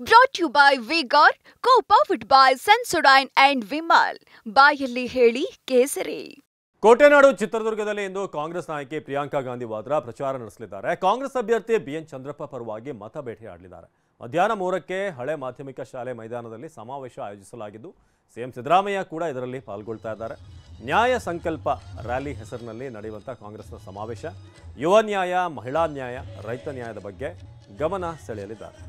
Brought to you by Vigor, co-powered by Sensodyne and Vimal. ಬಾಯಲ್ಲಿ ಹೇಳಿ ಕೇಸರಿ. ಕೋಟೆನಾಡು ಚಿತ್ರದುರ್ಗದಲ್ಲಿ ಇಂದು ಕಾಂಗ್ರೆಸ್ ನಾಯಕಿ ಪ್ರಿಯಾಂಕಾ ಗಾಂಧಿ ವಾದ್ರಾ ಪ್ರಚಾರ ನಡೆಸಲಿದ್ದಾರೆ. ಕಾಂಗ್ರೆಸ್ ಅಭ್ಯರ್ಥಿ ಬಿಎನ್ ಚಂದ್ರಪ್ಪ ಪರವಾಗಿ ಮತ ಬೇಟೆಯಾಡಲಿದ್ದಾರೆ. ಮಧ್ಯಾಹ್ನ 3ಕ್ಕೆ ಹಳೆ ಮಾಧ್ಯಮಿಕ ಶಾಲೆ ಮೈದಾನದಲ್ಲಿ ಸಮಾವೇಶ ಆಯೋಜಿಸಲಾಗಿದ್ದು ಸಿಎಂ ಸಿದ್ದರಾಮಯ್ಯ ಕೂಡ ಇದರಲ್ಲಿ ಪಾಲ್ಗೊಳ್ತಾ ಇದ್ದಾರೆ. ನ್ಯಾಯ ಸಂಕಲ್ಪ ರ್ಯಾಲಿ ಹೆಸರಿನಲ್ಲಿ ನಡೆಯುವಂಥ ಕಾಂಗ್ರೆಸ್ನ ಸಮಾವೇಶ ಯುವ ನ್ಯಾಯ, ಮಹಿಳಾ ನ್ಯಾಯ, ರೈತ ನ್ಯಾಯದ ಬಗ್ಗೆ ಗಮನ ಸೆಳೆಯಲಿದ್ದಾರೆ.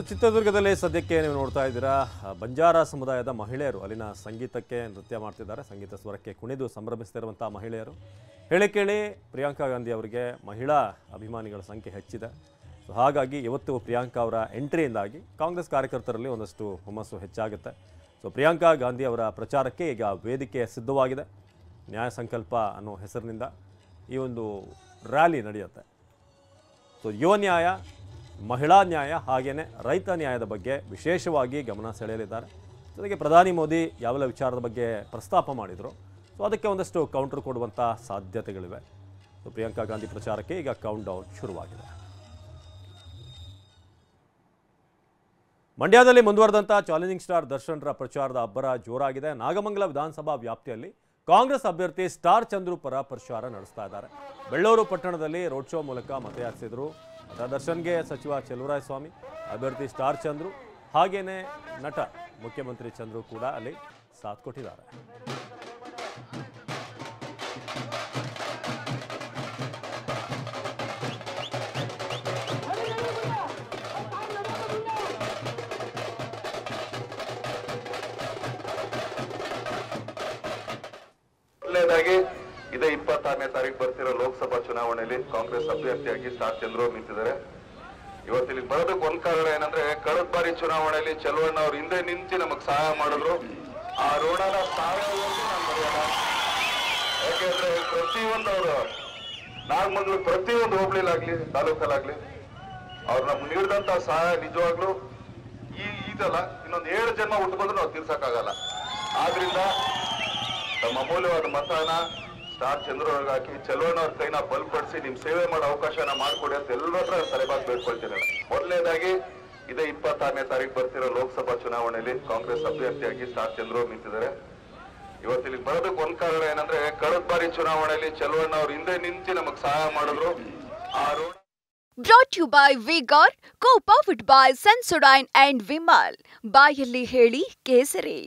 ಚಿತ್ರದುರ್ಗದಲ್ಲಿ ಸದ್ಯಕ್ಕೆ ನೀವು ನೋಡ್ತಾ ಇದ್ದೀರಾ, ಬಂಜಾರ ಸಮುದಾಯದ ಮಹಿಳೆಯರು ಅಲ್ಲಿನ ಸಂಗೀತಕ್ಕೆ ನೃತ್ಯ ಮಾಡ್ತಿದ್ದಾರೆ. ಸಂಗೀತ ಸ್ವರಕ್ಕೆ ಕುಣಿದು ಸಂಭ್ರಮಿಸ್ತಿರುವಂಥ ಮಹಿಳೆಯರು. ಹೇಳಿ ಕೇಳಿ ಪ್ರಿಯಾಂಕಾ ಗಾಂಧಿ ಅವರಿಗೆ ಮಹಿಳಾ ಅಭಿಮಾನಿಗಳ ಸಂಖ್ಯೆ ಹೆಚ್ಚಿದೆ. ಸೊ ಹಾಗಾಗಿ ಇವತ್ತು ಪ್ರಿಯಾಂಕಾ ಅವರ ಎಂಟ್ರಿಯಿಂದಾಗಿ ಕಾಂಗ್ರೆಸ್ ಕಾರ್ಯಕರ್ತರಲ್ಲಿ ಒಂದಷ್ಟು ಹುಮ್ಮಸ್ಸು ಹೆಚ್ಚಾಗುತ್ತೆ. ಸೊ ಪ್ರಿಯಾಂಕಾ ಗಾಂಧಿ ಅವರ ಪ್ರಚಾರಕ್ಕೆ ಈಗ ವೇದಿಕೆ ಸಿದ್ಧವಾಗಿದೆ. ನ್ಯಾಯ ಸಂಕಲ್ಪ ಅನ್ನೋ ಹೆಸರಿನಿಂದ ಈ ಒಂದು ರ್ಯಾಲಿ ನಡೆಯುತ್ತೆ. ಸೊ ಯುವ ನ್ಯಾಯ, ಮಹಿಳಾ ನ್ಯಾಯ ಹಾಗೆಯೇ ರೈತ ನ್ಯಾಯದ ಬಗ್ಗೆ ವಿಶೇಷವಾಗಿ ಗಮನ ಸೆಳೆಯಲಿದ್ದಾರೆ. ಜೊತೆಗೆ ಪ್ರಧಾನಿ ಮೋದಿ ಯಾವೆಲ್ಲ ವಿಚಾರದ ಬಗ್ಗೆ ಪ್ರಸ್ತಾಪ ಮಾಡಿದರು, ಸೊ ಅದಕ್ಕೆ ಒಂದಷ್ಟು ಕೌಂಟರ್ ಕೊಡುವಂಥ ಸಾಧ್ಯತೆಗಳಿವೆ. ಸೊ ಪ್ರಿಯಾಂಕಾ ಗಾಂಧಿ ಪ್ರಚಾರಕ್ಕೆ ಈಗ ಕೌಂಟ್ ಡೌನ್ ಶುರುವಾಗಿದೆ. ಮಂಡ್ಯದಲ್ಲಿ ಮುಂದುವರೆದಂಥ ಚಾಲೆಂಜಿಂಗ್ ಸ್ಟಾರ್ ದರ್ಶನ್ರ ಪ್ರಚಾರದ ಅಬ್ಬರ ಜೋರಾಗಿದೆ. ನಾಗಮಂಗಲ ವಿಧಾನಸಭಾ ವ್ಯಾಪ್ತಿಯಲ್ಲಿ ಕಾಂಗ್ರೆಸ್ ಅಭ್ಯರ್ಥಿ ಸ್ಟಾರ್ ಚಂದ್ರು ಪರ ಪ್ರಚಾರ ನಡೆಸ್ತಾ ಇದ್ದಾರೆ. ಬೆಳ್ಳೂರು ಪಟ್ಟಣದಲ್ಲಿ ರೋಡ್ ಶೋ ಮೂಲಕ ಮತಯಾಚಿಸಿದರು. ದರ್ಶನ್ಗೆ ಸಚಿವ ಚೆಲುವರಾಯಸ್ವಾಮಿ, ಅಭ್ಯರ್ಥಿ ಸ್ಟಾರ್ ಚಂದ್ರು ಹಾಗೇನೆ ನಟ ಮುಖ್ಯಮಂತ್ರಿ ಚಂದ್ರು ಕೂಡ ಅಲ್ಲಿ ಸಾಥ್ ಕೊಟ್ಟಿದ್ದಾರೆ. ಮೊದಲನೇದಾಗಿ ಇದೇ 26ನೇ ತಾರೀಕು ಬರ್ತಿರೋ ಲೋಕಸಭಾ ಚುನಾವಣೆಯಲ್ಲಿ ಕಾಂಗ್ರೆಸ್ ಅಭ್ಯರ್ಥಿಯಾಗಿ ಸ್ಟಾರ್ ಚಂದ್ರು ನಿಂತಿದ್ದಾರೆ. ಇವತ್ತಿಲ್ಲಿ ಬರೋದಕ್ಕೆ ಒಂದ್ ಕಾರಣ ಏನಂದ್ರೆ, ಕಳೆದ ಬಾರಿ ಚುನಾವಣೆಯಲ್ಲಿ ಚೆಲುವಣ್ಣ ಅವ್ರು ಹಿಂದೆ ನಿಂತು ನಮಗ್ ಸಹಾಯ ಮಾಡಿದ್ರು. ಆ ಋಣನ ಸಹಾಯವಾಗಿ ನಾನು ಮರೆಯೋಣ. ಯಾಕೆಂದ್ರೆ ಪ್ರತಿಯೊಂದು ಅವರು ನಾಗಮಂಗಲ ಪ್ರತಿಯೊಂದು ಹೋಬಳಿಲಾಗ್ಲಿ ತಾಲೂಕಲ್ಲಾಗ್ಲಿ ಅವ್ರು ನಮ್ಗೆ ನೀಡಿದಂತ ಸಹಾಯ ನಿಜವಾಗ್ಲು ಇದಲ್ಲ, ಇನ್ನೊಂದು 7 ಜನ್ಮ ಹುಟ್ಟುಕೊಂಡ್ರು ನಾವು ತೀರ್ಸಕ್ಕಾಗಲ್ಲ. ಆದ್ರಿಂದ ತಮ್ಮ ಅಮೂಲ್ಯವಾದ ಮತನ ಸ್ಟಾರ್ ಚಂದ್ರು ಅವ್ರಿಗೆ ಹಾಕಿ ಚೆಲುವಣ್ಣ ಅವ್ರ ಕೈನ ಬಲಪಡಿಸಿ ನಿಮ್ ಸೇವೆ ಮಾಡೋ ಅವಕಾಶನ ಮಾಡ್ಕೊಡಿ ಅಂತ ಎಲ್ಲರ ಹತ್ರ ತಲೆಬಾಗಿ ಬೇಡ್ಕೊಳ್ತೀನಿ. ಮೊದಲನೇದಾಗಿ ಇದೇ 26ನೇ ತಾರೀಕು ಬರ್ತಿರೋ ಲೋಕಸಭಾ ಚುನಾವಣೆಯಲ್ಲಿ ಕಾಂಗ್ರೆಸ್ ಅಭ್ಯರ್ಥಿಯಾಗಿ ಸ್ಟಾರ್ ಚಂದ್ರು ನಿಂತಿದ್ದಾರೆ. ಇವತ್ತಿಲ್ಲಿ ಬರೋದಕ್ಕೆ ಒಂದ್ ಕಾರಣ ಏನಂದ್ರೆ, ಕಳೆದ ಬಾರಿ ಚುನಾವಣೆಯಲ್ಲಿ ಚೆಲುವಣ್ಣ ಅವ್ರು ಹಿಂದೆ ನಿಂತು ನಮಗ್ ಸಹಾಯ ಮಾಡಿದ್ರು. ಆ ಋಣ Brought to you by Vigor, co-powered by Sensodyne and Vimal. ಬಾಯಲ್ಲಿ ಹೇಳಿ ಕೇಸರಿ.